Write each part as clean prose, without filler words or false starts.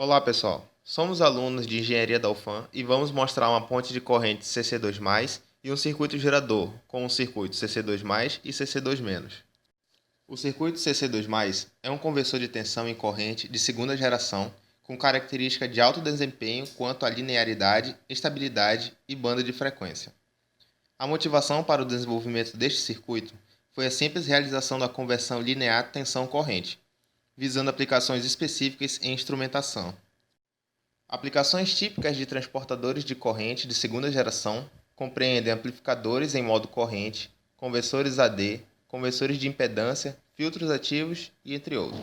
Olá pessoal, somos alunos de Engenharia da UFAM e vamos mostrar uma ponte de corrente CC2+, e um circuito gerador com um circuito CC2+, e CC2-. O circuito CC2+, é um conversor de tensão em corrente de segunda geração com característica de alto desempenho quanto à linearidade, estabilidade e banda de frequência. A motivação para o desenvolvimento deste circuito foi a simples realização da conversão linear tensão-corrente, visando aplicações específicas em instrumentação. Aplicações típicas de transportadores de corrente de segunda geração compreendem amplificadores em modo corrente, conversores AD, conversores de impedância, filtros ativos e entre outros.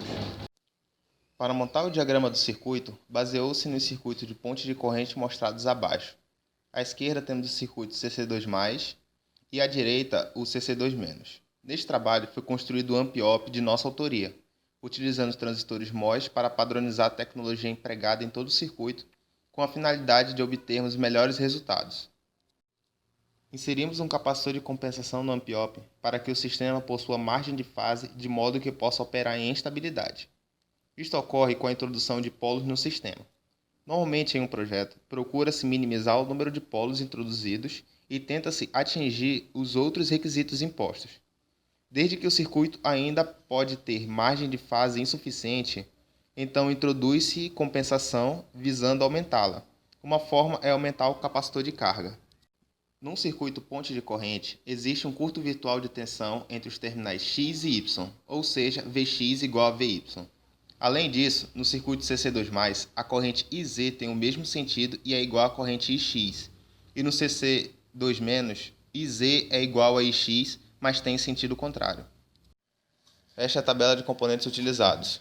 Para montar o diagrama do circuito, baseou-se nos circuitos de ponte de corrente mostrados abaixo. À esquerda temos o circuito CC2+, e à direita o CC2-. Neste trabalho foi construído o AMP-OP de nossa autoria, utilizando os transistores MOS para padronizar a tecnologia empregada em todo o circuito, com a finalidade de obtermos melhores resultados. Inserimos um capacitor de compensação no AMP-OP para que o sistema possua margem de fase de modo que possa operar em estabilidade. Isto ocorre com a introdução de polos no sistema. Normalmente, em um projeto, procura-se minimizar o número de polos introduzidos e tenta-se atingir os outros requisitos impostos. Desde que o circuito ainda pode ter margem de fase insuficiente, então introduz-se compensação visando aumentá-la. Uma forma é aumentar o capacitor de carga. Num circuito ponte de corrente, existe um curto virtual de tensão entre os terminais X e Y, ou seja, Vx igual a Vy. Além disso, no circuito CC2+, a corrente IZ tem o mesmo sentido e é igual à corrente IX, e no CC2-, IZ é igual a IX, mas tem sentido contrário. Esta é a tabela de componentes utilizados.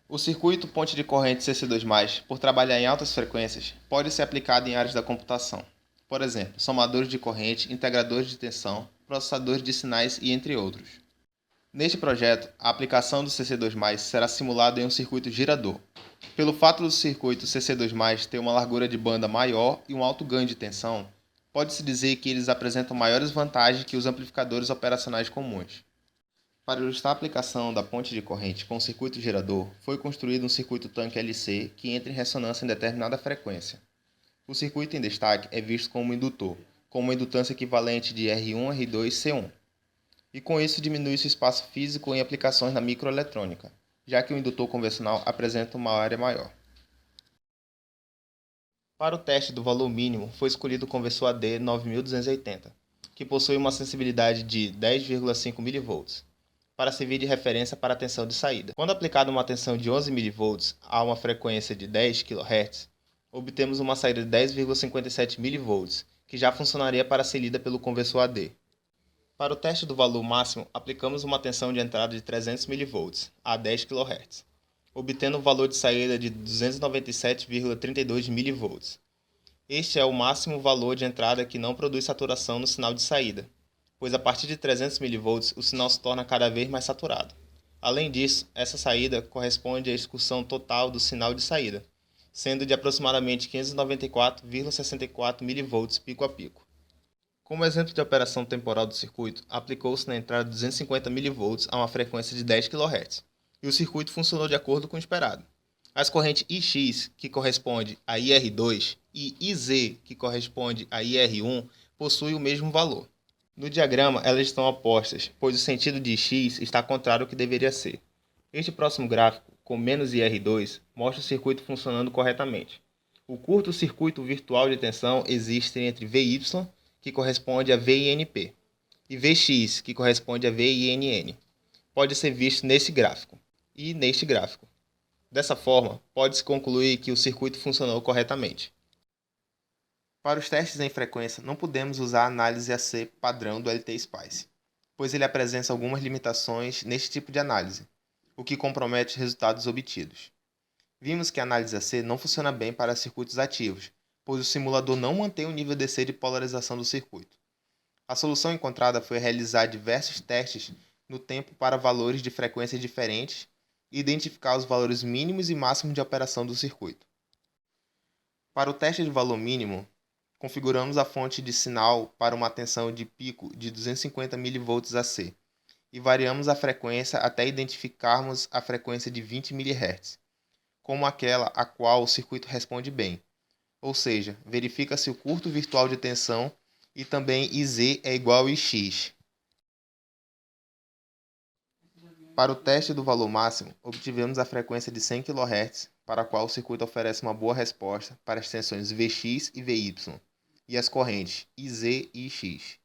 O circuito ponte de corrente CC2+, por trabalhar em altas frequências, pode ser aplicado em áreas da computação. Por exemplo, somadores de corrente, integradores de tensão, processadores de sinais e entre outros. Neste projeto, a aplicação do CC2+, será simulada em um circuito gerador. Pelo fato do circuito CC2+, ter uma largura de banda maior e um alto ganho de tensão, pode-se dizer que eles apresentam maiores vantagens que os amplificadores operacionais comuns. Para ilustrar a aplicação da ponte de corrente com o circuito gerador, foi construído um circuito tanque LC que entra em ressonância em determinada frequência. O circuito em destaque é visto como um indutor, com uma indutância equivalente de R1, R2, C1. E com isso diminui-se o espaço físico em aplicações na microeletrônica, já que o indutor convencional apresenta uma área maior. Para o teste do valor mínimo, foi escolhido o conversor AD 9280, que possui uma sensibilidade de 10,5 mV, para servir de referência para a tensão de saída. Quando aplicada uma tensão de 11 mV a uma frequência de 10 kHz, obtemos uma saída de 10,57 mV, que já funcionaria para ser lida pelo conversor AD. Para o teste do valor máximo, aplicamos uma tensão de entrada de 300 mV a 10 kHz, obtendo um valor de saída de 297,32 mV. Este é o máximo valor de entrada que não produz saturação no sinal de saída, pois a partir de 300 mV o sinal se torna cada vez mais saturado. Além disso, essa saída corresponde à excursão total do sinal de saída, sendo de aproximadamente 594,64 mV pico a pico. Como exemplo de operação temporal do circuito, aplicou-se na entrada 250 mV a uma frequência de 10 kHz, e o circuito funcionou de acordo com o esperado. As correntes IX, que corresponde a IR2, e IZ, que corresponde a IR1, possuem o mesmo valor. No diagrama, elas estão opostas, pois o sentido de X está contrário ao que deveria ser. Este próximo gráfico, com menos IR2, mostra o circuito funcionando corretamente. O curto-circuito virtual de tensão existe entre Vy, que corresponde a VINP, e Vx, que corresponde a VINN. Pode ser visto neste gráfico e neste gráfico. Dessa forma, pode-se concluir que o circuito funcionou corretamente. Para os testes em frequência, não podemos usar a análise AC padrão do LT-Spice, pois ele apresenta algumas limitações neste tipo de análise, o que compromete os resultados obtidos. Vimos que a análise AC não funciona bem para circuitos ativos, pois o simulador não mantém o nível DC de polarização do circuito. A solução encontrada foi realizar diversos testes no tempo para valores de frequências diferentes e identificar os valores mínimos e máximos de operação do circuito. Para o teste de valor mínimo, configuramos a fonte de sinal para uma tensão de pico de 250 mV AC e variamos a frequência até identificarmos a frequência de 20 mHz. como aquela a qual o circuito responde bem, ou seja, verifica se o curto virtual de tensão e também IZ é igual a Ix. Para o teste do valor máximo, obtivemos a frequência de 100 kHz, para a qual o circuito oferece uma boa resposta para as tensões Vx e Vy, e as correntes IZ e Ix.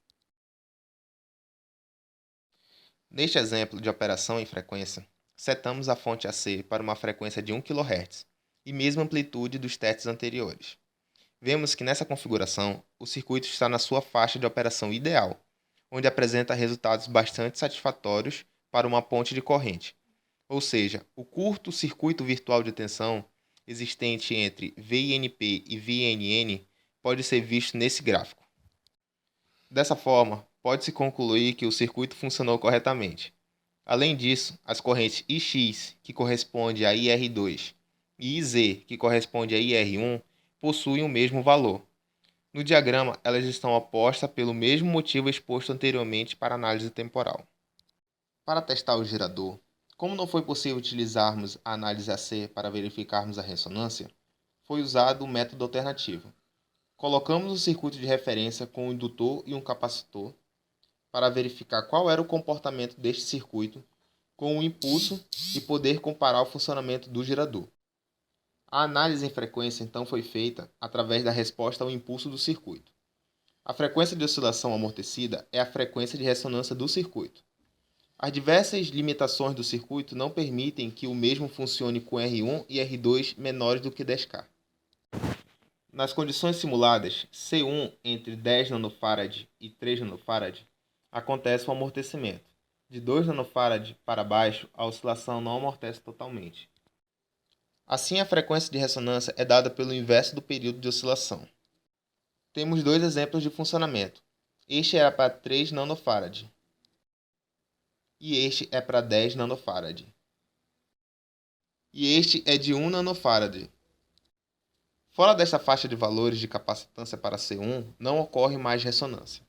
Neste exemplo de operação em frequência, setamos a fonte AC para uma frequência de 1 kHz e mesma amplitude dos testes anteriores. Vemos que nessa configuração, o circuito está na sua faixa de operação ideal, onde apresenta resultados bastante satisfatórios para uma ponte de corrente, ou seja, o curto circuito virtual de tensão existente entre VINP e VNN pode ser visto nesse gráfico. Dessa forma, pode-se concluir que o circuito funcionou corretamente. Além disso, as correntes Ix, que corresponde a IR2, e IZ, que corresponde a IR1, possuem o mesmo valor. No diagrama, elas estão opostas pelo mesmo motivo exposto anteriormente para análise temporal. Para testar o gerador, como não foi possível utilizarmos a análise AC para verificarmos a ressonância, foi usado o método alternativo. Colocamos o circuito de referência com um indutor e um capacitor para verificar qual era o comportamento deste circuito com o impulso e poder comparar o funcionamento do gerador. A análise em frequência então foi feita através da resposta ao impulso do circuito. A frequência de oscilação amortecida é a frequência de ressonância do circuito. As diversas limitações do circuito não permitem que o mesmo funcione com R1 e R2 menores do que 10K. Nas condições simuladas, C1 entre 10 nanofarad e 3 nanofarad, acontece o amortecimento. De 2 nanofarad para baixo, a oscilação não amortece totalmente. Assim, a frequência de ressonância é dada pelo inverso do período de oscilação. Temos dois exemplos de funcionamento. Este era para 3 nanofarad e este é para 10 nanofarad. E este é de 1 nanofarad. Fora desta faixa de valores de capacitância para C1, não ocorre mais ressonância.